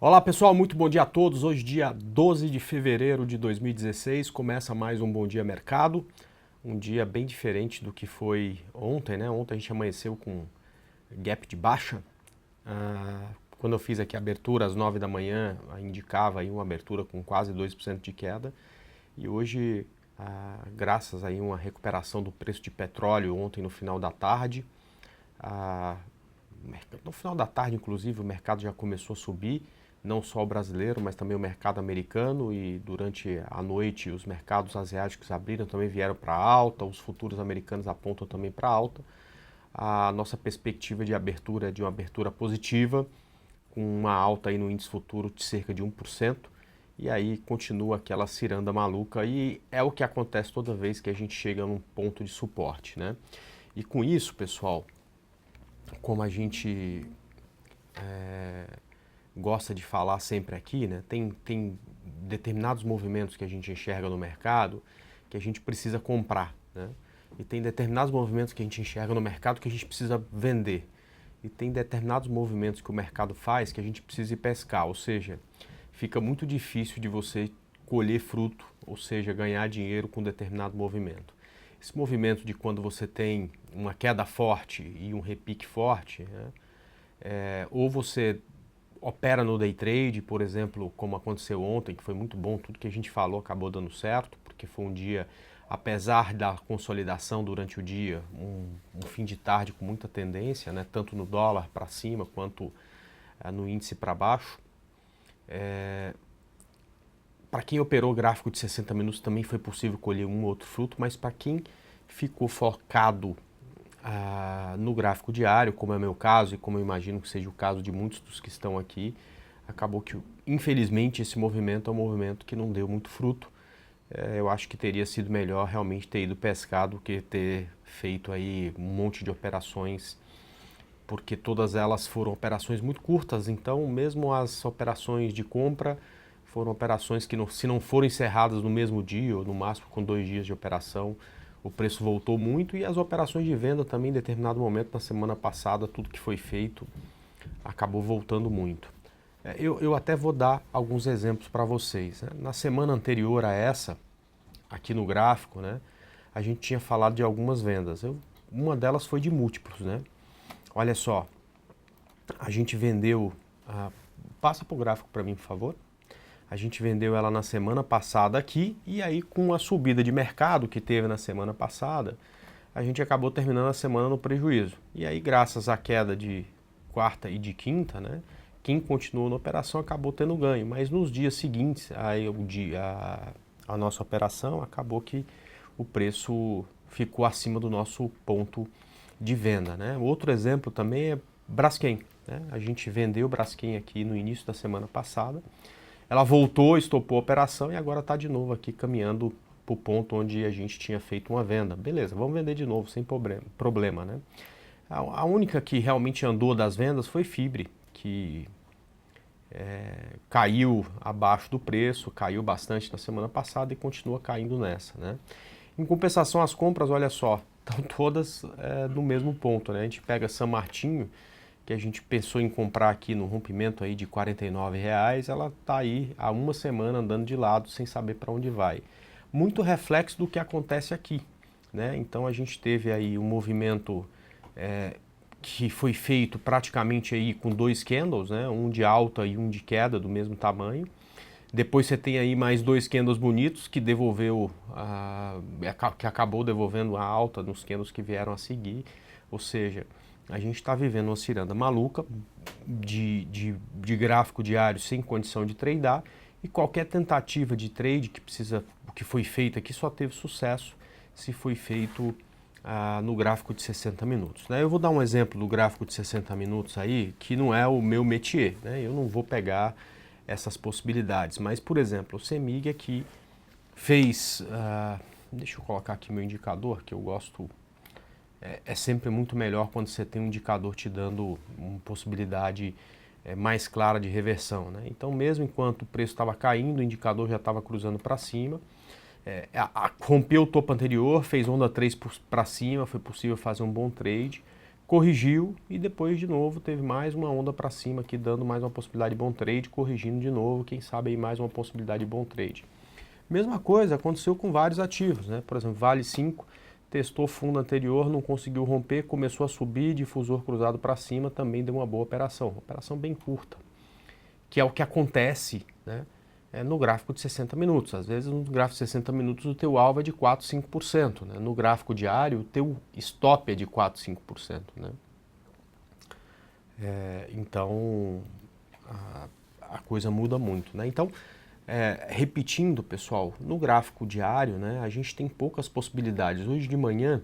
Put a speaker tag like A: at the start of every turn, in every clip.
A: Olá pessoal, muito bom dia a todos. Hoje, dia 12 de fevereiro de 2016, começa mais um Bom Dia Mercado. Um dia bem diferente do que foi ontem, né? Ontem a gente amanheceu com gap de baixa. Quando eu fiz aqui a abertura às 9 da manhã, indicava aí uma abertura com quase 2% de queda. E hoje, graças aí a uma recuperação do preço de petróleo ontem no final da tarde, no final da tarde, inclusive, o mercado já começou a subir, não só o brasileiro, mas também o mercado americano, e durante a noite os mercados asiáticos abriram, também vieram para alta, os futuros americanos apontam também para alta. A nossa perspectiva de abertura é de uma abertura positiva, com uma alta aí no índice futuro de cerca de 1%, e aí continua aquela ciranda maluca, e é o que acontece toda vez que a gente chega num ponto de suporte, né? E com isso, pessoal, como a gente gosta de falar sempre aqui, né? Tem determinados movimentos que a gente enxerga no mercado que a gente precisa comprar, né? E tem determinados movimentos que a gente enxerga no mercado que a gente precisa vender. E tem determinados movimentos que o mercado faz que a gente precisa ir pescar, ou seja, fica muito difícil de você colher fruto, ou seja, ganhar dinheiro com determinado movimento. Esse movimento de quando você tem uma queda forte e um repique forte, né? Ou você opera no day trade, por exemplo, como aconteceu ontem, que foi muito bom, tudo que a gente falou acabou dando certo, porque foi um dia, apesar da consolidação durante o dia, um fim de tarde com muita tendência, né, tanto no dólar para cima quanto no índice para baixo. Para quem operou gráfico de 60 minutos também foi possível colher um ou outro fruto, mas para quem ficou focado no gráfico diário, como é o meu caso e como eu imagino que seja o caso de muitos dos que estão aqui, acabou que, infelizmente, esse movimento é um movimento que não deu muito fruto. Eu acho que teria sido melhor realmente ter ido pescar do que ter feito aí um monte de operações, porque todas elas foram operações muito curtas, então mesmo as operações de compra foram operações que, se não foram encerradas no mesmo dia, ou no máximo com 2 dias de operação, o preço voltou muito, e as operações de venda também, em determinado momento, na semana passada, tudo que foi feito acabou voltando muito. Eu até vou dar alguns exemplos para vocês, né? Na semana anterior a essa, aqui no gráfico, né, a gente tinha falado de algumas vendas. Uma delas foi de múltiplos, né? Olha só, a gente vendeu... passa para o gráfico para mim, por favor. A gente vendeu ela na semana passada aqui, e aí com a subida de mercado que teve na semana passada, a gente acabou terminando a semana no prejuízo. E aí, graças à queda de quarta e de quinta, né, quem continuou na operação acabou tendo ganho. Mas nos dias seguintes a nossa operação, acabou que o preço ficou acima do nosso ponto de venda, né? Outro exemplo também é Braskem, né? A gente vendeu Braskem aqui no início da semana passada. Ela voltou, estopou a operação e agora está de novo aqui caminhando para o ponto onde a gente tinha feito uma venda. Beleza, vamos vender de novo, sem problema, né? A única que realmente andou das vendas foi Fibre, que caiu abaixo do preço, caiu bastante na semana passada e continua caindo nessa, né? Em compensação, as compras, olha só, estão todas no mesmo ponto, né? A gente pega São Martinho, que a gente pensou em comprar aqui no rompimento aí de R$ 49, ela está aí há uma semana andando de lado sem saber para onde vai. Muito reflexo do que acontece aqui, né? Então a gente teve aí um movimento que foi feito praticamente aí com 2 candles, né? Um de alta e um de queda do mesmo tamanho. Depois você tem aí mais 2 candles bonitos que devolveu, que acabou devolvendo a alta nos candles que vieram a seguir, ou seja, a gente está vivendo uma ciranda maluca de gráfico diário sem condição de tradear, e qualquer tentativa de trade que foi feita aqui só teve sucesso se foi feito no gráfico de 60 minutos. Né? Eu vou dar um exemplo do gráfico de 60 minutos aí, que não é o meu métier, né? Eu não vou pegar essas possibilidades, mas, por exemplo, o CEMIG aqui fez... deixa eu colocar aqui meu indicador, que eu gosto... É sempre muito melhor quando você tem um indicador te dando uma possibilidade mais clara de reversão, né? Então, mesmo enquanto o preço estava caindo, o indicador já estava cruzando para cima, rompeu o topo anterior, fez onda 3 para cima, foi possível fazer um bom trade, corrigiu e depois de novo teve mais uma onda para cima aqui, dando mais uma possibilidade de bom trade, corrigindo de novo, quem sabe aí mais uma possibilidade de bom trade. Mesma coisa aconteceu com vários ativos, né? Por exemplo, Vale 5 testou fundo anterior, não conseguiu romper, começou a subir, difusor cruzado para cima, também deu uma boa operação bem curta, que é o que acontece, né, no gráfico de 60 minutos. Às vezes no gráfico de 60 minutos o teu alvo é de 4, 5%, né? No gráfico diário o teu stop é de 4, 5%, né? Então a coisa muda muito, né? Então, repetindo, pessoal, no gráfico diário, né, a gente tem poucas possibilidades. Hoje de manhã,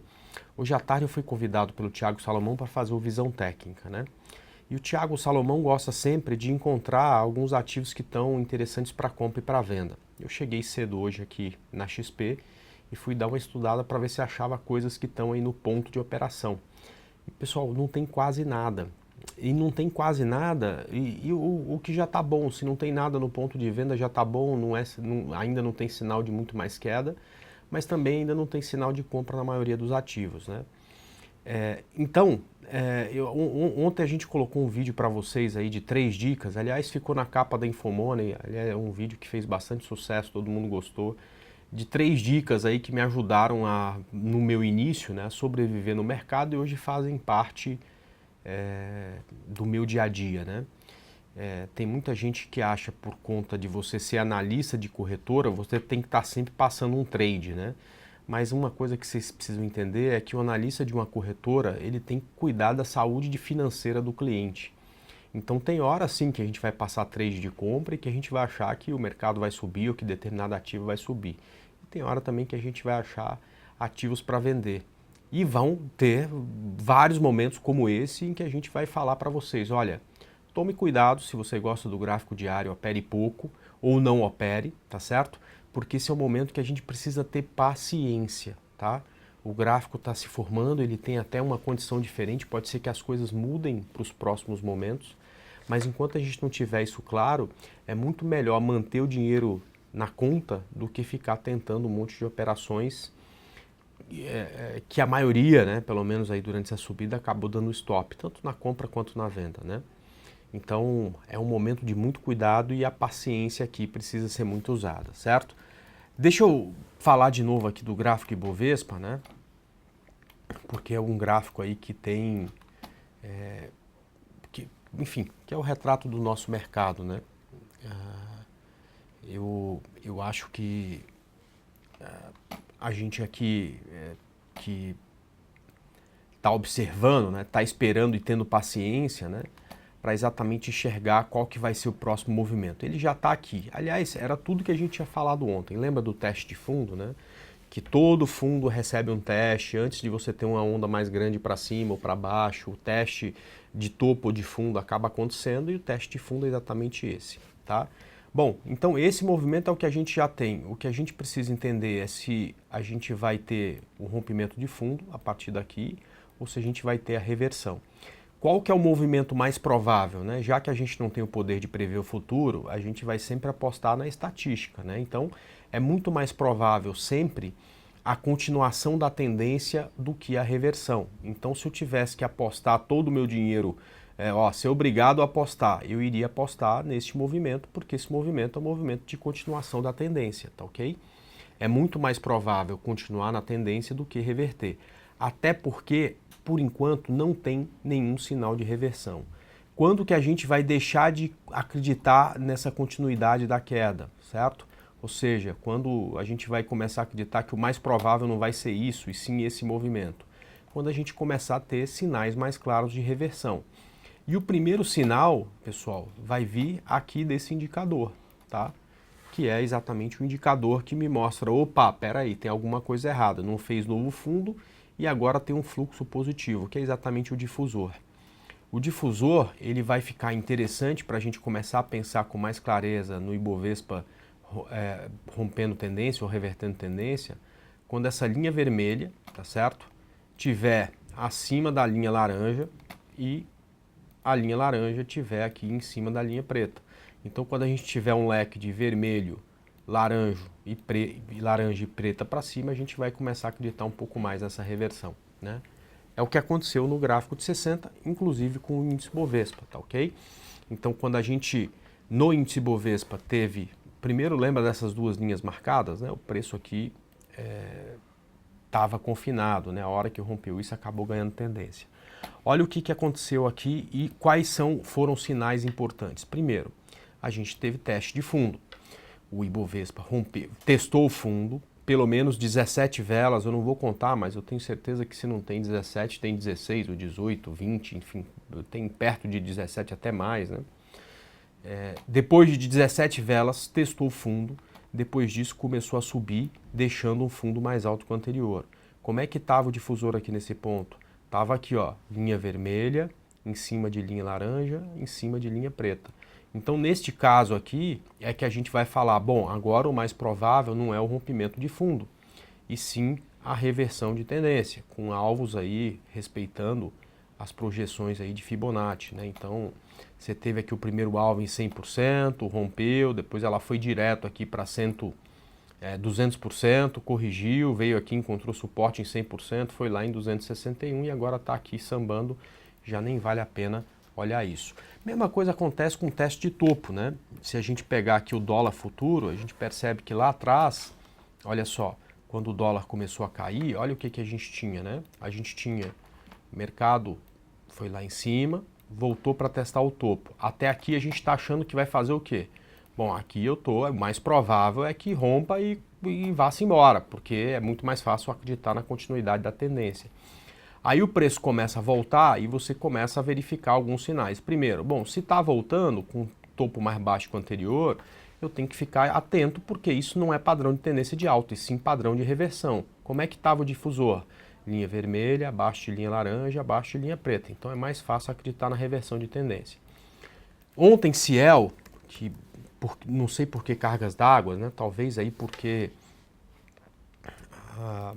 A: hoje à tarde eu fui convidado pelo Thiago Salomão para fazer o Visão Técnica, né? E o Thiago Salomão gosta sempre de encontrar alguns ativos que estão interessantes para compra e para venda. Eu cheguei cedo hoje aqui na XP e fui dar uma estudada para ver se achava coisas que estão aí no ponto de operação. E, pessoal, não tem quase nada. E não tem quase nada, e o que já está bom, se não tem nada no ponto de venda já está bom, ainda não tem sinal de muito mais queda, mas também ainda não tem sinal de compra na maioria dos ativos, né? Ontem a gente colocou um vídeo para vocês aí de 3 dicas, aliás ficou na capa da Infomoney, aliás, é um vídeo que fez bastante sucesso, todo mundo gostou, de 3 dicas aí que me ajudaram no meu início, né, a sobreviver no mercado e hoje fazem parte do meu dia a dia, né? Tem muita gente que acha por conta de você ser analista de corretora, você tem que estar sempre passando um trade, né? Mas uma coisa que vocês precisam entender é que o analista de uma corretora, ele tem que cuidar da saúde financeira do cliente. Então tem hora sim que a gente vai passar trade de compra e que a gente vai achar que o mercado vai subir ou que determinado ativo vai subir. E tem hora também que a gente vai achar ativos para vender. E vão ter vários momentos como esse em que a gente vai falar para vocês, olha, tome cuidado se você gosta do gráfico diário, opere pouco ou não opere, tá certo? Porque esse é o momento que a gente precisa ter paciência, tá? O gráfico está se formando, ele tem até uma condição diferente, pode ser que as coisas mudem para os próximos momentos, mas enquanto a gente não tiver isso claro, é muito melhor manter o dinheiro na conta do que ficar tentando um monte de operações que a maioria, né, pelo menos aí durante essa subida, acabou dando stop, tanto na compra quanto na venda, né? Então é um momento de muito cuidado e a paciência aqui precisa ser muito usada, certo? Deixa eu falar de novo aqui do gráfico Ibovespa, né? Porque é um gráfico aí que tem, enfim, que é o retrato do nosso mercado, né? Eu acho que a gente aqui que está observando, né, está esperando e tendo paciência, né, para exatamente enxergar qual que vai ser o próximo movimento. Ele já está aqui. Aliás, era tudo que a gente tinha falado ontem. Lembra do teste de fundo, né? Que todo fundo recebe um teste antes de você ter uma onda mais grande para cima ou para baixo. O teste de topo ou de fundo acaba acontecendo e o teste de fundo é exatamente esse, tá? Bom, então esse movimento é o que a gente já tem. O que a gente precisa entender é se a gente vai ter um rompimento de fundo a partir daqui ou se a gente vai ter a reversão. Qual que é o movimento mais provável, né? Já que a gente não tem o poder de prever o futuro, a gente vai sempre apostar na estatística, né? Então, é muito mais provável sempre a continuação da tendência do que a reversão. Então, se eu tivesse que apostar todo o meu dinheiro, ser obrigado a apostar, eu iria apostar neste movimento, porque esse movimento é um movimento de continuação da tendência, tá ok? É muito mais provável continuar na tendência do que reverter. Até porque, por enquanto, não tem nenhum sinal de reversão. Quando que a gente vai deixar de acreditar nessa continuidade da queda, certo? Ou seja, quando a gente vai começar a acreditar que o mais provável não vai ser isso, e sim esse movimento. Quando a gente começar a ter sinais mais claros de reversão. E o primeiro sinal, pessoal, vai vir aqui desse indicador, tá? Que é exatamente o indicador que me mostra, opa, peraí, tem alguma coisa errada, não fez novo fundo e agora tem um fluxo positivo, que é exatamente o difusor. O difusor, ele vai ficar interessante para a gente começar a pensar com mais clareza no Ibovespa rompendo tendência ou revertendo tendência, quando essa linha vermelha, tá certo? Tiver acima da linha laranja e a linha laranja tiver aqui em cima da linha preta. Então, quando a gente tiver um leque de vermelho, laranja e preta para cima, a gente vai começar a acreditar um pouco mais nessa reversão, né? É o que aconteceu no gráfico de 60, inclusive com o índice Bovespa, tá ok? Então, quando a gente, no índice Bovespa, teve... Primeiro, lembra dessas duas linhas marcadas, né? O preço aqui estava confinado, né? A hora que rompeu isso, acabou ganhando tendência. Olha o que aconteceu aqui e quais foram sinais importantes. Primeiro, a gente teve teste de fundo. O Ibovespa rompeu, testou o fundo, pelo menos 17 velas, eu não vou contar, mas eu tenho certeza que se não tem 17, tem 16, ou 18, 20, enfim, tem perto de 17 até mais, né? Depois de 17 velas, testou o fundo, depois disso começou a subir, deixando um fundo mais alto que o anterior. Como é que estava o difusor aqui nesse ponto? Estava aqui, ó, linha vermelha, em cima de linha laranja, em cima de linha preta. Então, neste caso aqui, é que a gente vai falar, bom, agora o mais provável não é o rompimento de fundo, e sim a reversão de tendência, com alvos aí respeitando as projeções aí de Fibonacci, né? Então, você teve aqui o primeiro alvo em 100%, rompeu, depois ela foi direto aqui para 200%, corrigiu, veio aqui, encontrou suporte em 100%, foi lá em 261 e agora está aqui sambando, já nem vale a pena olhar isso. Mesma coisa acontece com o teste de topo, né? Se a gente pegar aqui o dólar futuro, a gente percebe que lá atrás, olha só, quando o dólar começou a cair, olha o que a gente tinha, né? A gente tinha mercado, foi lá em cima, voltou para testar o topo. Até aqui a gente está achando que vai fazer o quê? Bom, aqui o mais provável é que rompa e vá-se embora, porque é muito mais fácil acreditar na continuidade da tendência. Aí o preço começa a voltar e você começa a verificar alguns sinais. Primeiro, bom, se está voltando com topo mais baixo que o anterior, eu tenho que ficar atento porque isso não é padrão de tendência de alta, e sim padrão de reversão. Como é que estava o difusor? Linha vermelha, abaixo de linha laranja, abaixo de linha preta. Então é mais fácil acreditar na reversão de tendência. Ontem, Ciel, que não sei por que cargas d'água, né? Talvez aí porque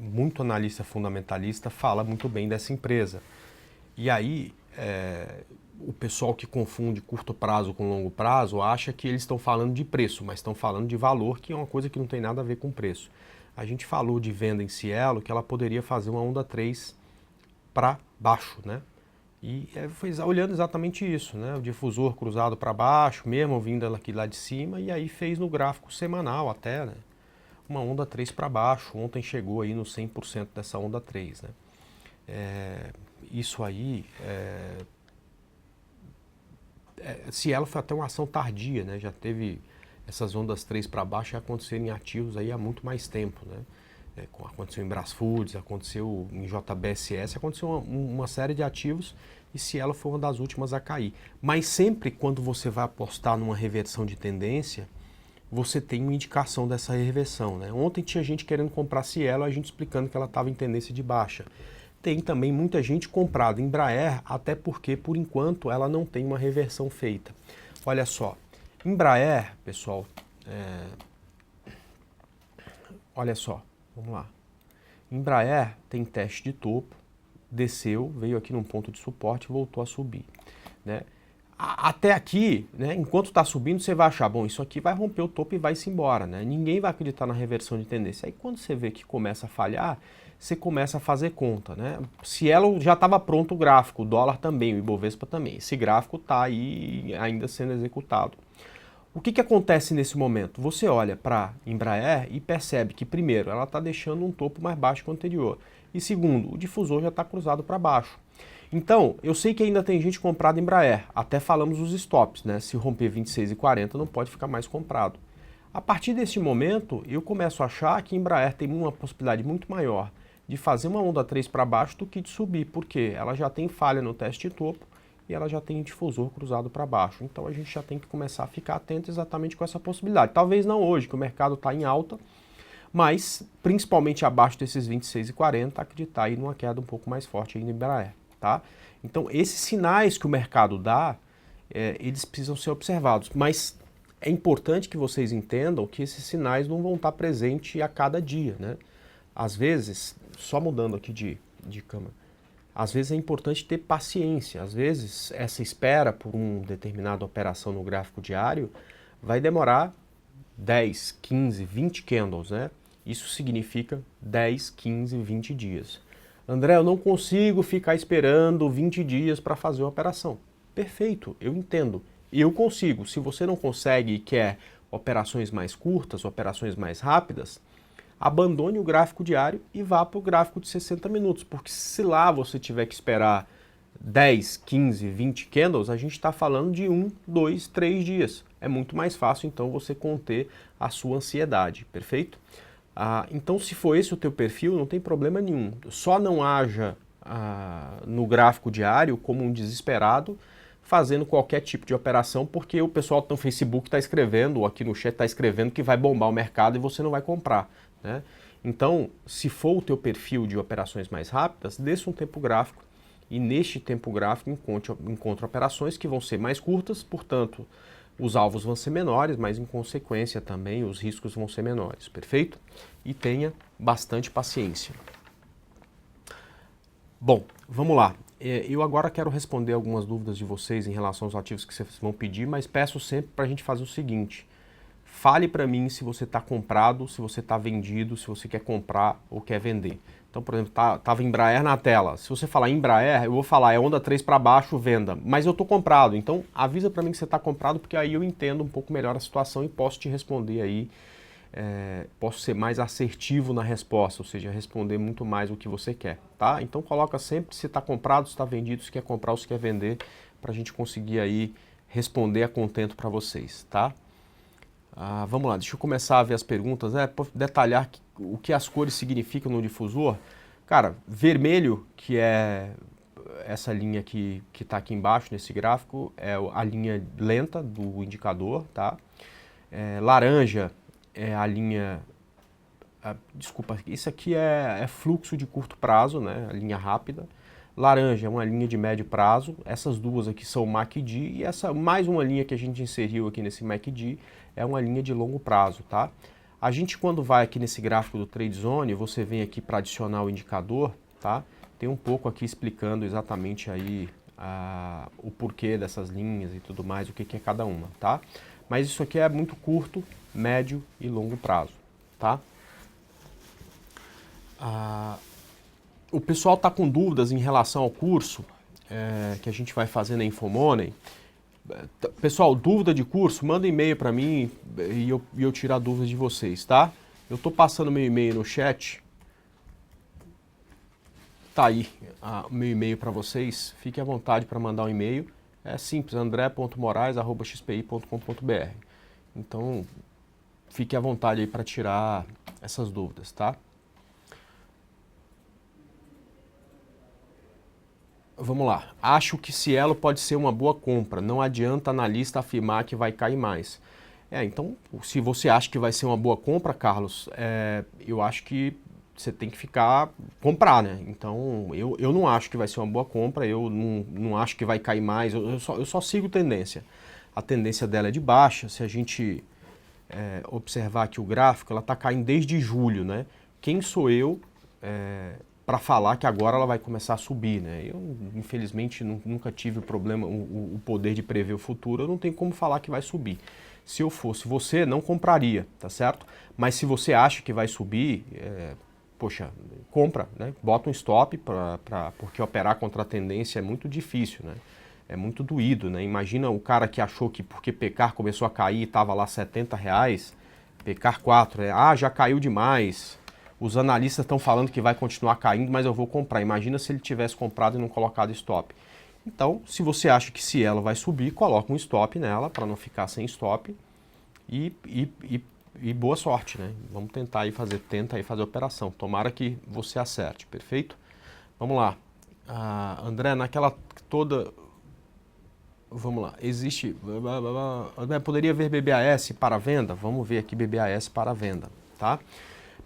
A: muito analista fundamentalista fala muito bem dessa empresa. E aí o pessoal que confunde curto prazo com longo prazo acha que eles estão falando de preço, mas estão falando de valor, que é uma coisa que não tem nada a ver com preço. A gente falou de venda em Cielo, que ela poderia fazer uma onda 3 para baixo, né? E foi olhando exatamente isso, né? O difusor cruzado para baixo, mesmo vindo aqui lá de cima, e aí fez no gráfico semanal até, né? Uma onda 3 para baixo. Ontem chegou aí no 100% dessa onda 3, né? Isso aí, Cielo foi até uma ação tardia, né? Já teve essas ondas 3 para baixo aconteceram em ativos aí há muito mais tempo, né? Aconteceu em Brasfoods, aconteceu em JBSS, aconteceu uma série de ativos e Cielo foi uma das últimas a cair. Mas sempre quando você vai apostar numa reversão de tendência, você tem uma indicação dessa reversão, né? Ontem tinha gente querendo comprar Cielo, a gente explicando que ela estava em tendência de baixa. Tem também muita gente comprada Embraer, até porque, por enquanto, ela não tem uma reversão feita. Olha só, Embraer, pessoal, olha só, vamos lá. Embraer tem teste de topo, desceu, veio aqui num ponto de suporte e voltou a subir, né? Até aqui, né, enquanto está subindo, você vai achar, bom, isso aqui vai romper o topo e vai-se embora, né? Ninguém vai acreditar na reversão de tendência. Aí quando você vê que começa a falhar, você começa a fazer conta, né? Cielo já estava pronto o gráfico, o dólar também, o Ibovespa também. Esse gráfico está aí ainda sendo executado. O que acontece nesse momento? Você olha para Embraer e percebe que, primeiro, ela está deixando um topo mais baixo que o anterior. E segundo, o difusor já está cruzado para baixo. Então, eu sei que ainda tem gente comprada em Embraer, até falamos os stops, né? Se romper 26,40 não pode ficar mais comprado. A partir desse momento, eu começo a achar que Embraer tem uma possibilidade muito maior de fazer uma onda 3 para baixo do que de subir, porque ela já tem falha no teste de topo e ela já tem um difusor cruzado para baixo. Então a gente já tem que começar a ficar atento exatamente com essa possibilidade. Talvez não hoje, que o mercado está em alta, mas principalmente abaixo desses 26,40, acreditar aí numa queda um pouco mais forte aí no Embraer. Tá? Então, esses sinais que o mercado dá, eles precisam ser observados. Mas é importante que vocês entendam que esses sinais não vão estar presentes a cada dia, né? Às vezes, só mudando aqui de câmera, às vezes é importante ter paciência. Às vezes, essa espera por uma determinada operação no gráfico diário vai demorar 10, 15, 20 candles, né? Isso significa 10, 15, 20 dias. André, eu não consigo ficar esperando 20 dias para fazer uma operação. Perfeito, eu entendo. Eu consigo. Se você não consegue e quer operações mais curtas, operações mais rápidas, abandone o gráfico diário e vá para o gráfico de 60 minutos, porque se lá você tiver que esperar 10, 15, 20 candles, a gente está falando de 1, 2, 3 dias. É muito mais fácil, então, você conter a sua ansiedade, perfeito? Então, se for esse o teu perfil, não tem problema nenhum. Só não haja no gráfico diário como um desesperado fazendo qualquer tipo de operação, porque o pessoal no Facebook está escrevendo, ou aqui no chat está escrevendo que vai bombar o mercado e você não vai comprar, né? Então, se for o teu perfil de operações mais rápidas, desça um tempo gráfico e neste tempo gráfico encontre operações que vão ser mais curtas, portanto, os alvos vão ser menores, mas em consequência também os riscos vão ser menores, perfeito? E tenha bastante paciência. Bom, vamos lá. Eu agora quero responder algumas dúvidas de vocês em relação aos ativos que vocês vão pedir, mas peço sempre para a gente fazer o seguinte. Fale para mim se você está comprado, se você está vendido, se você quer comprar ou quer vender. Então, por exemplo, estava Embraer na tela. Se você falar Embraer, eu vou falar é onda 3 para baixo, venda. Mas eu estou comprado, então avisa para mim que você está comprado, porque aí eu entendo um pouco melhor a situação e posso te responder aí. Posso ser mais assertivo na resposta, ou seja, responder muito mais o que você quer, tá? Então coloca sempre se está comprado, se está vendido, se quer comprar ou se quer vender, para a gente conseguir aí responder a contento para vocês, tá? Vamos lá, deixa eu começar a ver as perguntas, detalhar o que as cores significam no difusor. Cara, vermelho, que é essa linha que está aqui embaixo nesse gráfico, é a linha lenta do indicador, tá? Laranja é a linha... desculpa, isso aqui é fluxo de curto prazo, né? A linha rápida. Laranja é uma linha de médio prazo. Essas duas aqui são o MACD e essa mais uma linha que a gente inseriu aqui nesse MACD é uma linha de longo prazo, tá? A gente quando vai aqui nesse gráfico do Trade Zone, você vem aqui para adicionar o indicador, tá? Tem um pouco aqui explicando exatamente aí o porquê dessas linhas e tudo mais, o que é cada uma, tá? Mas isso aqui é muito curto, médio e longo prazo, tá? O pessoal está com dúvidas em relação ao curso que a gente vai fazer na Infomoney. Pessoal, dúvida de curso, manda e-mail para mim e eu tiro a dúvida de vocês, tá? Eu estou passando meu e-mail no chat. Tá aí o meu e-mail para vocês. Fique à vontade para mandar um e-mail. É simples, andré.morais@xpi.com.br. Então, fique à vontade aí para tirar essas dúvidas, tá? Vamos lá. Acho que Cielo pode ser uma boa compra. Não adianta analista afirmar que vai cair mais. Então, se você acha que vai ser uma boa compra, Carlos, eu acho que você tem que comprar, né? Então, eu não acho que vai ser uma boa compra, eu não acho que vai cair mais, eu só sigo tendência. A tendência dela é de baixa. Se a gente observar aqui o gráfico, ela está caindo desde julho, né? Quem sou eu para falar que agora ela vai começar a subir, né? Eu, infelizmente, nunca tive o problema, o poder de prever o futuro, eu não tenho como falar que vai subir. Se eu fosse você, não compraria, tá certo? Mas se você acha que vai subir, poxa, compra, né? Bota um stop, porque operar contra a tendência é muito difícil, né? É muito doído, né? Imagina o cara que achou que porque Pecar começou a cair e estava lá R$70, Pecar 4, já caiu demais. Os analistas estão falando que vai continuar caindo, mas eu vou comprar. Imagina se ele tivesse comprado e não colocado stop. Então, se você acha que se ela vai subir, coloca um stop nela para não ficar sem stop e boa sorte, né? Vamos tentar aí tenta aí fazer a operação. Tomara que você acerte, perfeito? Vamos lá. André, naquela toda... Vamos lá, existe... André, poderia ver BBAS para venda? Vamos ver aqui BBAS para venda, tá?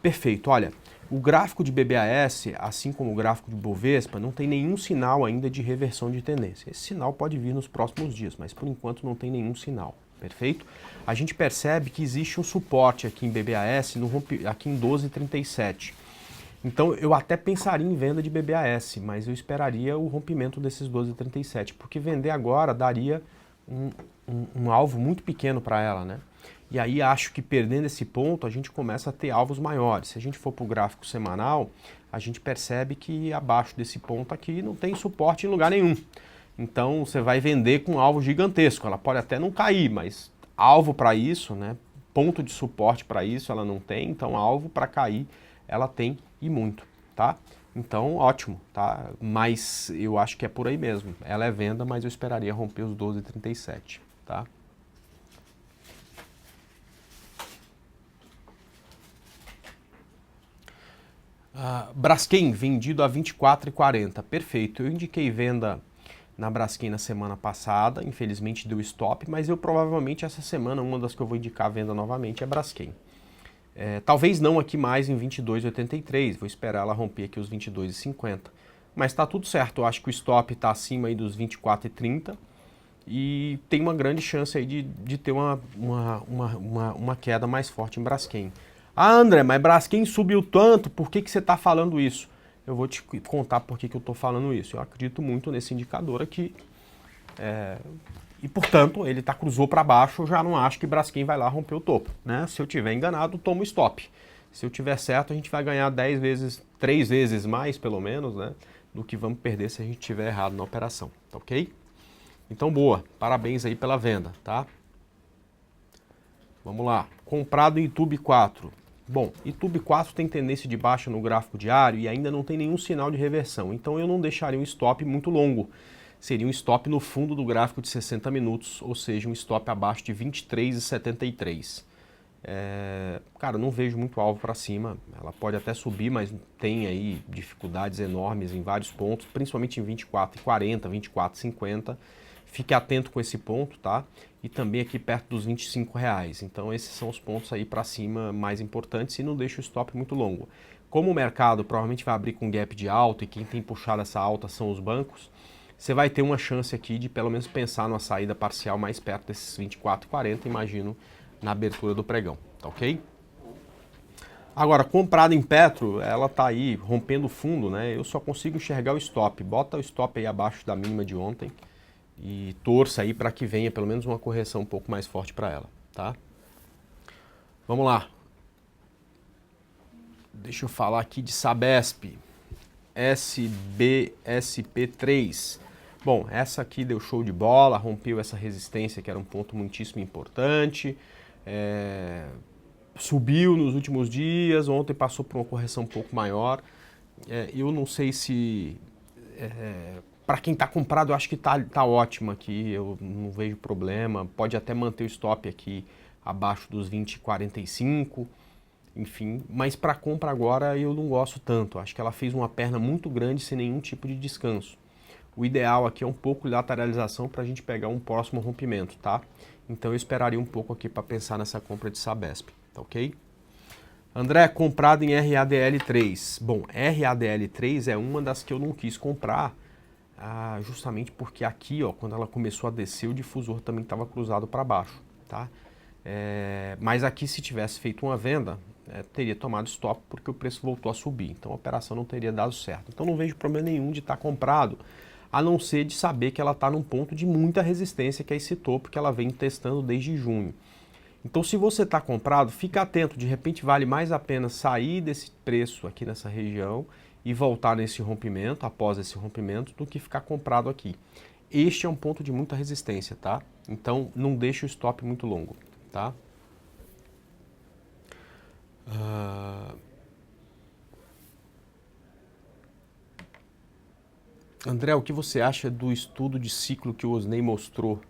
A: Perfeito, olha, o gráfico de BBAS, assim como o gráfico de Bovespa, não tem nenhum sinal ainda de reversão de tendência. Esse sinal pode vir nos próximos dias, mas por enquanto não tem nenhum sinal, perfeito? A gente percebe que existe um suporte aqui em BBAS, aqui em 12,37. Então eu até pensaria em venda de BBAS, mas eu esperaria o rompimento desses 12,37, porque vender agora daria um alvo muito pequeno para ela, né? E aí acho que perdendo esse ponto a gente começa a ter alvos maiores. Se a gente for para o gráfico semanal, a gente percebe que abaixo desse ponto aqui não tem suporte em lugar nenhum. Então você vai vender com alvo gigantesco. Ela pode até não cair, mas alvo para isso, né? Ponto de suporte para isso ela não tem. Então alvo para cair ela tem e muito, tá? Então ótimo, tá? Mas eu acho que é por aí mesmo. Ela é venda, mas eu esperaria romper os 12,37, tá? Braskem vendido a 24,40. Perfeito. Eu indiquei venda na Braskem na semana passada, infelizmente deu stop, mas eu provavelmente essa semana, uma das que eu vou indicar a venda novamente é Braskem. Talvez não aqui mais em 22,83, vou esperar ela romper aqui os 22,50. Mas está tudo certo, eu acho que o stop está acima aí dos 24,30 e tem uma grande chance aí de ter uma queda mais forte em Braskem. Ah, André, mas Braskem subiu tanto, por que você está falando isso? Eu vou te contar por que eu estou falando isso. Eu acredito muito nesse indicador aqui. E, portanto, ele cruzou para baixo, eu já não acho que Braskem vai lá romper o topo. Né? Se eu tiver enganado, tomo stop. Se eu tiver certo, a gente vai ganhar 10 vezes, 3 vezes mais, pelo menos, né, do que vamos perder se a gente tiver errado na operação. Tá ok? Então, boa. Parabéns aí pela venda, tá? Vamos lá. Comprado em YouTube 4. Bom, YouTube 4 tem tendência de baixa no gráfico diário e ainda não tem nenhum sinal de reversão. Então eu não deixaria um stop muito longo. Seria um stop no fundo do gráfico de 60 minutos, ou seja, um stop abaixo de 23,73. Cara, não vejo muito alvo para cima. Ela pode até subir, mas tem aí dificuldades enormes em vários pontos, principalmente em 24,40, 24,50. Fique atento com esse ponto, tá? E também aqui perto dos R$25. Então esses são os pontos aí para cima mais importantes e não deixa o stop muito longo. Como o mercado provavelmente vai abrir com gap de alta e quem tem puxado essa alta são os bancos, você vai ter uma chance aqui de pelo menos pensar numa saída parcial mais perto desses 24,40, imagino, na abertura do pregão, tá ok? Agora, comprada em Petro, ela tá aí rompendo o fundo, né? Eu só consigo enxergar o stop. Bota o stop aí abaixo da mínima de ontem e torça aí para que venha pelo menos uma correção um pouco mais forte para ela, tá? Vamos lá. Deixa eu falar aqui de Sabesp, SBSP3. Bom, essa aqui deu show de bola, rompeu essa resistência que era um ponto muitíssimo importante, subiu nos últimos dias, ontem passou por uma correção um pouco maior. Eu não sei se... para quem está comprado, eu acho que tá ótimo aqui, eu não vejo problema. Pode até manter o stop aqui abaixo dos 20,45, enfim. Mas para compra agora eu não gosto tanto. Acho que ela fez uma perna muito grande sem nenhum tipo de descanso. O ideal aqui é um pouco de lateralização para a gente pegar um próximo rompimento, tá? Então eu esperaria um pouco aqui para pensar nessa compra de Sabesp, tá ok? André, comprado em RADL3. Bom, RADL3 é uma das que eu não quis comprar, justamente porque aqui, ó, quando ela começou a descer, o difusor também estava cruzado para baixo, tá? Mas aqui, se tivesse feito uma venda, teria tomado stop porque o preço voltou a subir. Então a operação não teria dado certo. Então não vejo problema nenhum de estar comprado, a não ser de saber que ela está num ponto de muita resistência, que é esse topo que ela vem testando desde junho. Então se você está comprado, fica atento, de repente vale mais a pena sair desse preço aqui nessa região e voltar nesse rompimento, após esse rompimento, do que ficar comprado aqui. Este é um ponto de muita resistência, tá? Então não deixe o stop muito longo, tá? André, o que você acha do estudo de ciclo que o Osney mostrou?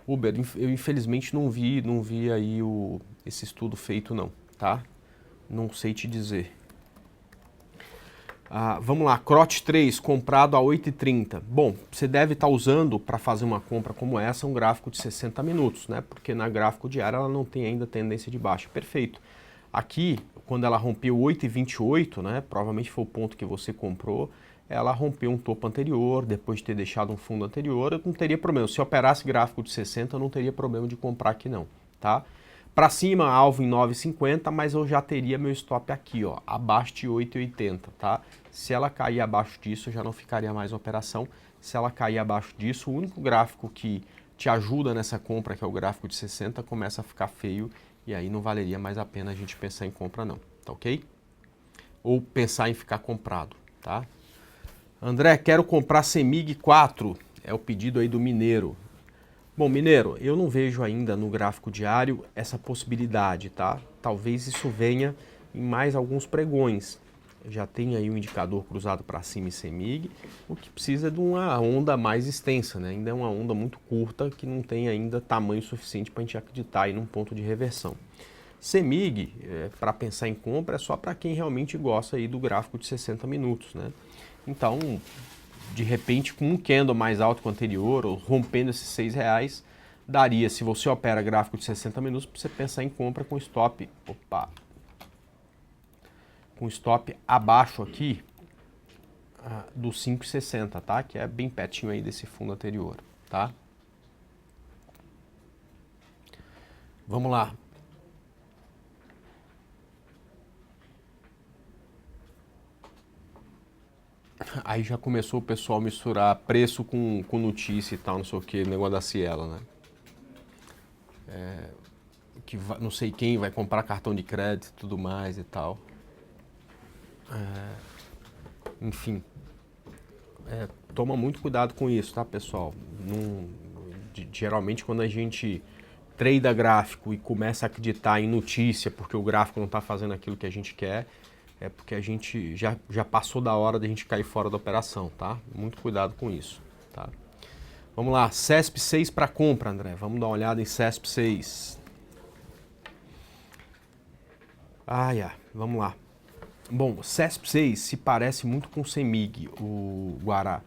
A: Uber, eu infelizmente não vi aí esse estudo feito não, tá? Não sei te dizer. Vamos lá, CROT 3, comprado a 8,30. Bom, você deve estar usando para fazer uma compra como essa um gráfico de 60 minutos, né? Porque na gráfico diário ela não tem ainda tendência de baixa. Perfeito. Aqui, quando ela rompeu 8,28, né? Provavelmente foi o ponto que você comprou. Ela rompeu um topo anterior, depois de ter deixado um fundo anterior, eu não teria problema. Se eu operasse gráfico de 60, eu não teria problema de comprar aqui não, tá? Para cima, alvo em 9,50, mas eu já teria meu stop aqui, ó, abaixo de 8,80, tá? Se ela cair abaixo disso, eu já não ficaria mais na operação. Se ela cair abaixo disso, o único gráfico que te ajuda nessa compra, que é o gráfico de 60, começa a ficar feio e aí não valeria mais a pena a gente pensar em compra não, tá ok? Ou pensar em ficar comprado, tá? André, quero comprar CEMIG 4, é o pedido aí do Mineiro. Bom, Mineiro, eu não vejo ainda no gráfico diário essa possibilidade, tá? Talvez isso venha em mais alguns pregões. Já tem aí um indicador cruzado para cima em CEMIG, o que precisa de uma onda mais extensa, né? Ainda é uma onda muito curta que não tem ainda tamanho suficiente para a gente acreditar aí num ponto de reversão. CEMIG, para pensar em compra, é só para quem realmente gosta aí do gráfico de 60 minutos, né? Então, de repente, com um candle mais alto que o anterior, ou rompendo esses R$6, daria, se você opera gráfico de 60 minutos, para você pensar em compra com stop, com stop abaixo aqui do 5,60, tá? Que é bem pertinho aí desse fundo anterior, tá? Vamos lá. Aí já começou o pessoal a misturar preço com notícia e tal, não sei o que, negócio da Cielo, né? Não sei quem vai comprar cartão de crédito e tudo mais e tal. Enfim, toma muito cuidado com isso, tá, pessoal? Geralmente quando a gente trada gráfico e começa a acreditar em notícia porque o gráfico não está fazendo aquilo que a gente quer, é porque a gente já passou da hora de a gente cair fora da operação, tá? Muito cuidado com isso, tá? Vamos lá, CESP 6 para compra, André. Vamos dar uma olhada em CESP 6. Vamos lá. Bom, CESP 6 se parece muito com o CEMIG, o Guará.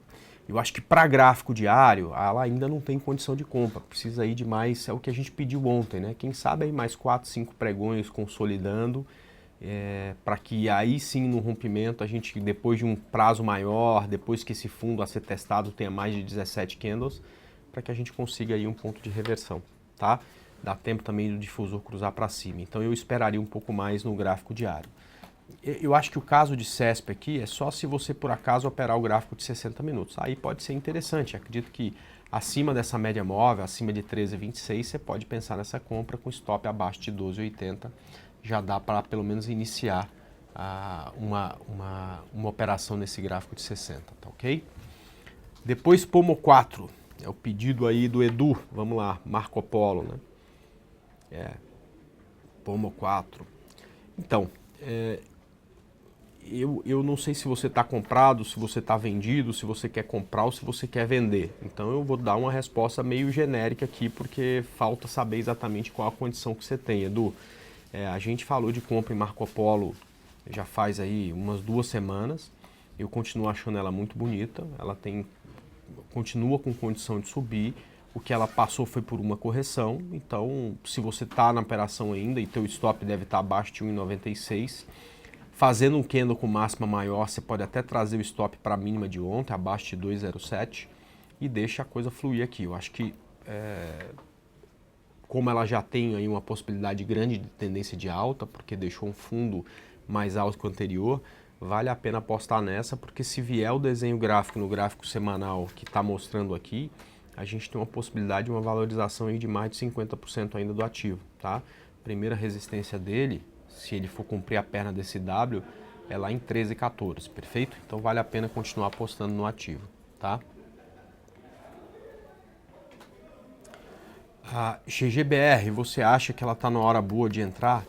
A: Eu acho que para gráfico diário, ela ainda não tem condição de compra. Precisa aí de mais, é o que a gente pediu ontem, né? Quem sabe aí mais 4, 5 pregões consolidando, para que aí sim no rompimento a gente, depois de um prazo maior, depois que esse fundo a ser testado tenha mais de 17 candles, para que a gente consiga aí um ponto de reversão, tá? Dá tempo também do difusor cruzar para cima. Então eu esperaria um pouco mais no gráfico diário. Eu acho que o caso de CESP aqui é só se você por acaso operar o gráfico de 60 minutos. Aí pode ser interessante. Acredito que acima dessa média móvel, acima de 13,26, você pode pensar nessa compra com stop abaixo de 12,80. Já dá para pelo menos iniciar uma operação nesse gráfico de 60, tá ok? Depois Pomo 4, é o pedido aí do Edu. Vamos lá, Marco Polo, né? Pomo 4. Então, eu não sei se você está comprado, se você está vendido, se você quer comprar ou se você quer vender. Então eu vou dar uma resposta meio genérica aqui, porque falta saber exatamente qual a condição que você tem, Edu. A gente falou de compra em Marco Polo já faz aí umas 2 semanas. Eu continuo achando ela muito bonita, ela continua com condição de subir. O que ela passou foi por uma correção, então se você está na operação ainda e teu stop deve estar abaixo de 1,96, fazendo um candle com máxima maior, você pode até trazer o stop para a mínima de ontem, abaixo de 2,07, e deixa a coisa fluir aqui. Eu acho que, como ela já tem aí uma possibilidade grande de tendência de alta, porque deixou um fundo mais alto que o anterior, vale a pena apostar nessa, porque se vier o desenho gráfico no gráfico semanal que está mostrando aqui, a gente tem uma possibilidade de uma valorização aí de mais de 50% ainda do ativo, tá? Primeira resistência dele, se ele for cumprir a perna desse W, é lá em 13,14, perfeito? Então vale a pena continuar apostando no ativo, tá? A GGBR, você acha que ela está na hora boa de entrar?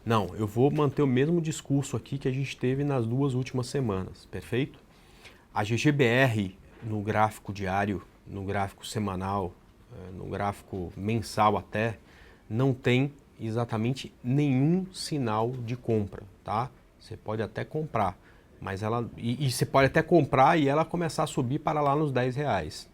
A: Não, eu vou manter o mesmo discurso aqui que a gente teve nas 2 últimas semanas, perfeito? A GGBR no gráfico diário, no gráfico semanal, no gráfico mensal até, não tem exatamente nenhum sinal de compra, tá? Você pode até comprar, mas ela e você pode até comprar e ela começar a subir para lá nos R$10.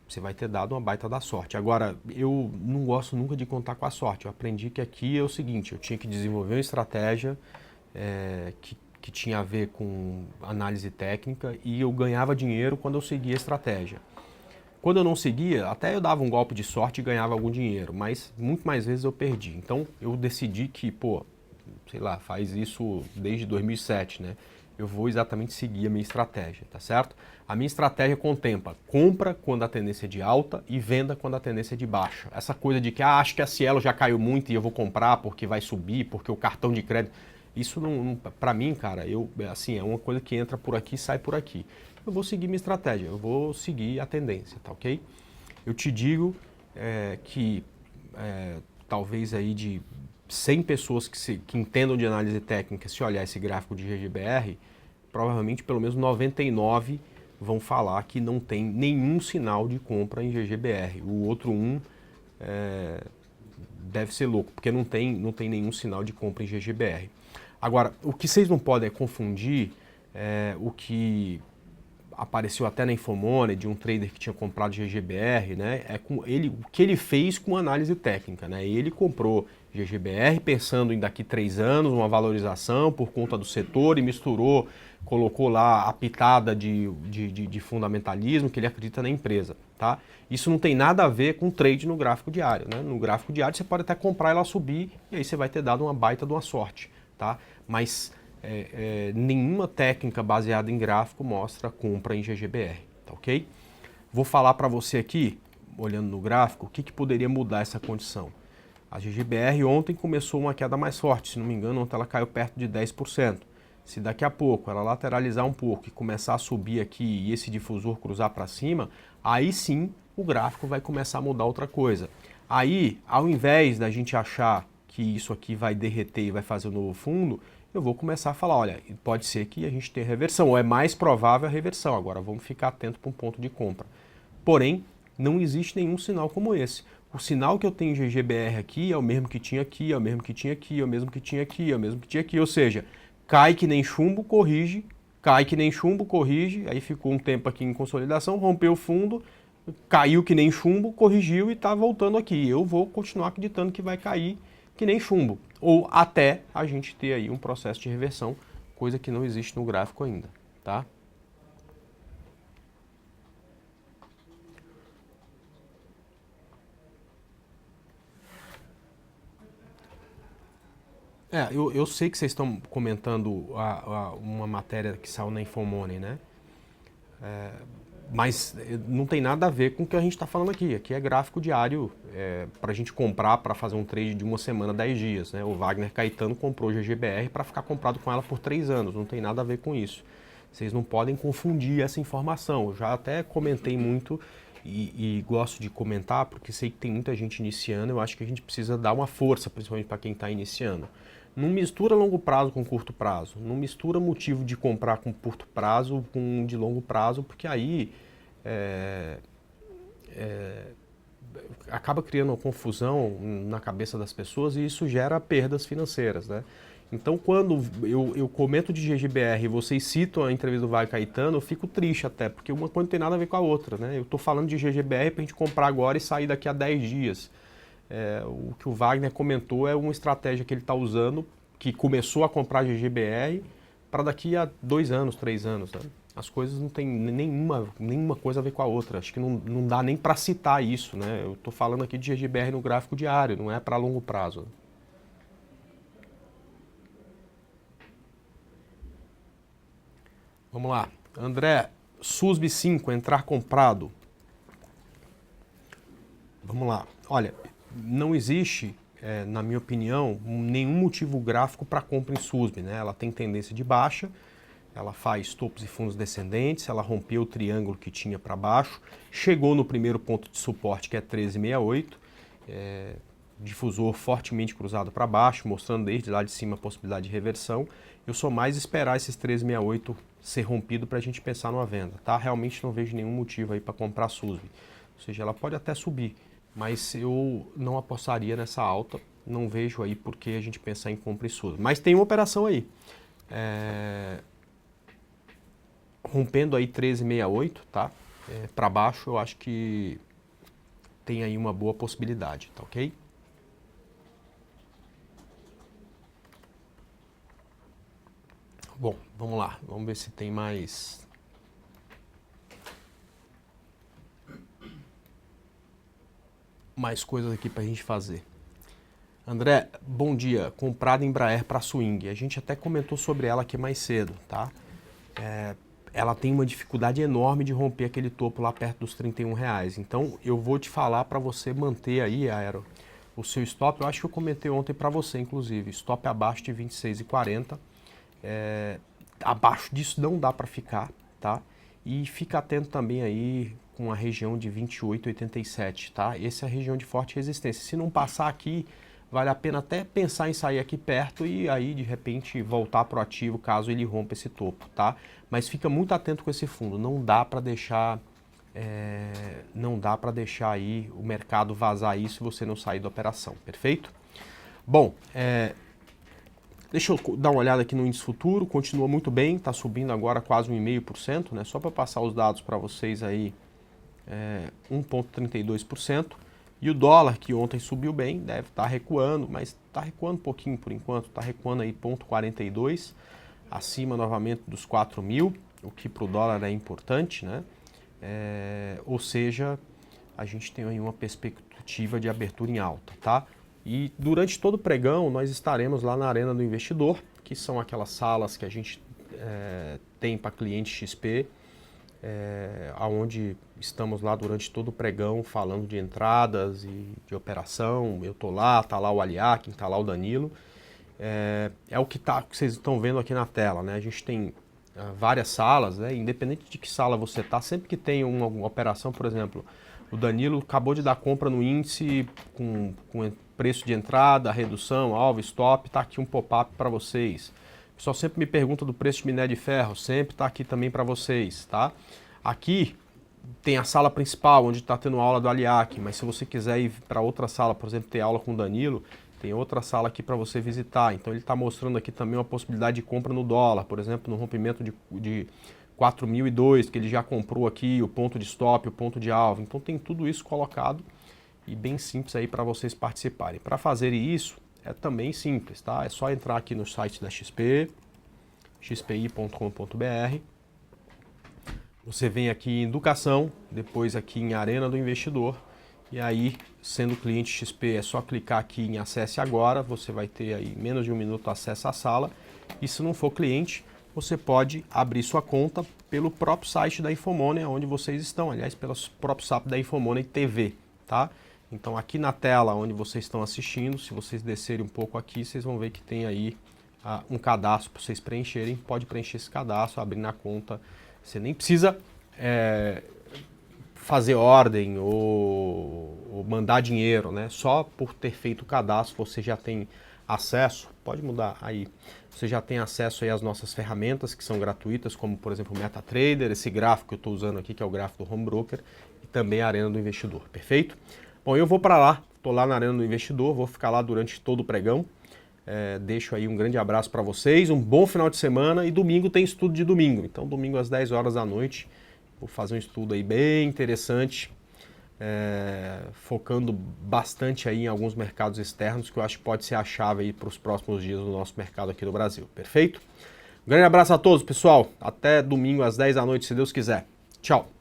A: Você vai ter dado uma baita da sorte. Agora, eu não gosto nunca de contar com a sorte. Eu aprendi que aqui é o seguinte, eu tinha que desenvolver uma estratégia que tinha a ver com análise técnica e eu ganhava dinheiro quando eu seguia a estratégia. Quando eu não seguia, até eu dava um golpe de sorte e ganhava algum dinheiro, mas muito mais vezes eu perdi. Então eu decidi que, sei lá, faz isso desde 2007, né? eu vou exatamente seguir a minha estratégia, tá certo? A minha estratégia contempla compra quando a tendência é de alta e venda quando a tendência é de baixa. Essa coisa de que acho que a Cielo já caiu muito e eu vou comprar porque vai subir, porque o cartão de crédito, isso não para mim, cara, assim, é uma coisa que entra por aqui e sai por aqui. Eu vou seguir minha estratégia, eu vou seguir a tendência, tá ok? Eu te digo que talvez aí de 100 pessoas que entendam de análise técnica, se olhar esse gráfico de GGBR, provavelmente pelo menos 99 vão falar que não tem nenhum sinal de compra em GGBR. O outro deve ser louco, porque não tem nenhum sinal de compra em GGBR. Agora, o que vocês não podem confundir o que apareceu até na Infomoney de um trader que tinha comprado GGBR, né? O que ele fez com análise técnica, né? Ele comprou GGBR pensando em daqui 3 anos uma valorização por conta do setor e misturou, colocou lá a pitada de fundamentalismo que ele acredita na empresa, tá? Isso não tem nada a ver com trade no gráfico diário, né? No gráfico diário você pode até comprar ela subir e aí você vai ter dado uma baita de uma sorte, tá? Mas nenhuma técnica baseada em gráfico mostra compra em GGBR, tá ok? Vou falar para você aqui, olhando no gráfico, o que poderia mudar essa condição. A GGBR ontem começou uma queda mais forte, se não me engano, ontem ela caiu perto de 10%. Se daqui a pouco ela lateralizar um pouco e começar a subir aqui e esse difusor cruzar para cima, aí sim o gráfico vai começar a mudar outra coisa. Aí, ao invés da gente achar que isso aqui vai derreter e vai fazer um novo fundo, eu vou começar a falar, olha, pode ser que a gente tenha reversão, ou é mais provável a reversão, agora vamos ficar atento para um ponto de compra. Porém, não existe nenhum sinal como esse. O sinal que eu tenho em GGBR aqui é o mesmo que tinha aqui, é o mesmo que tinha aqui, é o mesmo que tinha aqui, é o mesmo que tinha aqui, ou seja, cai que nem chumbo, corrige, cai que nem chumbo, corrige, aí ficou um tempo aqui em consolidação, rompeu o fundo, caiu que nem chumbo, corrigiu e está voltando aqui. Eu vou continuar acreditando que vai cair que nem chumbo, ou até a gente ter aí um processo de reversão, coisa que não existe no gráfico ainda, tá? Eu sei que vocês estão comentando uma matéria que saiu na Infomoney, né? Mas não tem nada a ver com o que a gente está falando aqui. Aqui é gráfico diário para a gente comprar, para fazer um trade de uma semana, 10 dias. Né? O Wagner Caetano comprou GGBR para ficar comprado com ela por 3 anos. Não tem nada a ver com isso. Vocês não podem confundir essa informação. Eu já até comentei muito e gosto de comentar porque sei que tem muita gente iniciando. Eu acho que a gente precisa dar uma força, principalmente para quem está iniciando. Não mistura longo prazo com curto prazo. Não mistura motivo de comprar com curto prazo com de longo prazo, porque aí acaba criando uma confusão na cabeça das pessoas e isso gera perdas financeiras, né? Então, quando eu comento de GGBR e vocês citam a entrevista do Wagner Caetano, eu fico triste até, porque uma coisa não tem nada a ver com a outra, né? Eu estou falando de GGBR para a gente comprar agora e sair daqui a 10 dias. O que o Wagner comentou é uma estratégia que ele está usando, que começou a comprar GGBR para daqui a 2 anos, 3 anos. Né? As coisas não têm nenhuma coisa a ver com a outra. Acho que não dá nem para citar isso. Né? Eu estou falando aqui de GGBR no gráfico diário, não é para longo prazo. Vamos lá. André, SUSB 5, entrar comprado. Vamos lá. Olha, não existe, na minha opinião, nenhum motivo gráfico para compra em SUSB. Né? Ela tem tendência de baixa, ela faz topos e fundos descendentes, ela rompeu o triângulo que tinha para baixo, chegou no primeiro ponto de suporte, que é 13,68, difusor fortemente cruzado para baixo, mostrando desde lá de cima a possibilidade de reversão. Eu sou mais esperar esses 13,68 ser rompido para a gente pensar numa venda. Tá? Realmente não vejo nenhum motivo aí para comprar SUSB. Ou seja, ela pode até subir, mas eu não apostaria nessa alta, não vejo aí por que a gente pensar em compra em SUSB. Mas tem uma operação aí, rompendo aí 13,68, tá? Para baixo eu acho que tem aí uma boa possibilidade, tá ok? Bom, vamos lá, vamos ver se tem mais coisas aqui para a gente fazer. André, bom dia. Comprada Embraer para swing. A gente até comentou sobre ela aqui mais cedo, tá? ela tem uma dificuldade enorme de romper aquele topo lá perto dos R$ 31. Então eu vou te falar para você manter aí, Aero, o seu stop. Eu acho que eu comentei ontem para você, inclusive, stop abaixo de 26,40. Abaixo disso não dá para ficar, tá? E fica atento também aí com a região de 28,87, tá? Essa é a região de forte resistência. Se não passar aqui, vale a pena até pensar em sair aqui perto e aí de repente voltar para o ativo caso ele rompa esse topo, tá? Mas fica muito atento com esse fundo, não dá para deixar aí o mercado vazar isso se você não sair da operação, perfeito? Bom, deixa eu dar uma olhada aqui no índice futuro, continua muito bem, está subindo agora quase 1,5%, né? Só para passar os dados para vocês aí, 1,32%. E o dólar, que ontem subiu bem, deve estar recuando, mas está recuando um pouquinho por enquanto, está recuando aí 0,42, acima novamente dos 4.000, o que para o dólar é importante, né? Ou seja, a gente tem aí uma perspectiva de abertura em alta, tá? E durante todo o pregão nós estaremos lá na Arena do Investidor, que são aquelas salas que a gente tem para cliente XP, onde estamos lá durante todo o pregão falando de entradas e de operação. Eu tô lá, tá lá o Aliakin, tá lá o Danilo. O que vocês estão vendo aqui na tela, né? A gente tem várias salas, né? Independente de que sala você tá, sempre que tem uma operação, por exemplo, o Danilo acabou de dar compra no índice com preço de entrada, redução, alvo, stop, tá aqui um pop-up para vocês. O pessoal sempre me pergunta do preço de minério de ferro, sempre está aqui também para vocês, tá? Aqui tem a sala principal, onde está tendo aula do Aliakin, mas se você quiser ir para outra sala, por exemplo, ter aula com o Danilo, tem outra sala aqui para você visitar. Então ele está mostrando aqui também uma possibilidade de compra no dólar, por exemplo, no rompimento de 4.002, que ele já comprou aqui, o ponto de stop, o ponto de alvo. Então tem tudo isso colocado e bem simples aí para vocês participarem. Para fazer isso, é também simples, tá? É só entrar aqui no site da XP, xpi.com.br. Você vem aqui em Educação, depois aqui em Arena do Investidor. E aí, sendo cliente XP, é só clicar aqui em Acesse Agora. Você vai ter aí menos de um minuto acesso à sala. E se não for cliente, você pode abrir sua conta pelo próprio site da Infomoney, onde vocês estão. Aliás, pelo próprio site da Infomoney TV, tá? Então aqui na tela onde vocês estão assistindo, se vocês descerem um pouco aqui, vocês vão ver que tem aí um cadastro para vocês preencherem. Pode preencher esse cadastro, abrir na conta. Você nem precisa fazer ordem ou mandar dinheiro, né? Só por ter feito o cadastro você já tem acesso, pode mudar aí, você já tem acesso aí às nossas ferramentas que são gratuitas, como por exemplo o MetaTrader, esse gráfico que eu estou usando aqui, que é o gráfico do Home Broker, e também a Arena do Investidor, perfeito? Bom, eu vou para lá, estou lá na Arena do Investidor, vou ficar lá durante todo o pregão. Deixo aí um grande abraço para vocês, um bom final de semana e domingo tem estudo de domingo. Então domingo às 10 horas da noite, vou fazer um estudo aí bem interessante, focando bastante aí em alguns mercados externos que eu acho que pode ser a chave aí para os próximos dias do nosso mercado aqui no Brasil, perfeito? Um grande abraço a todos, pessoal, até domingo às 10 da noite, se Deus quiser. Tchau!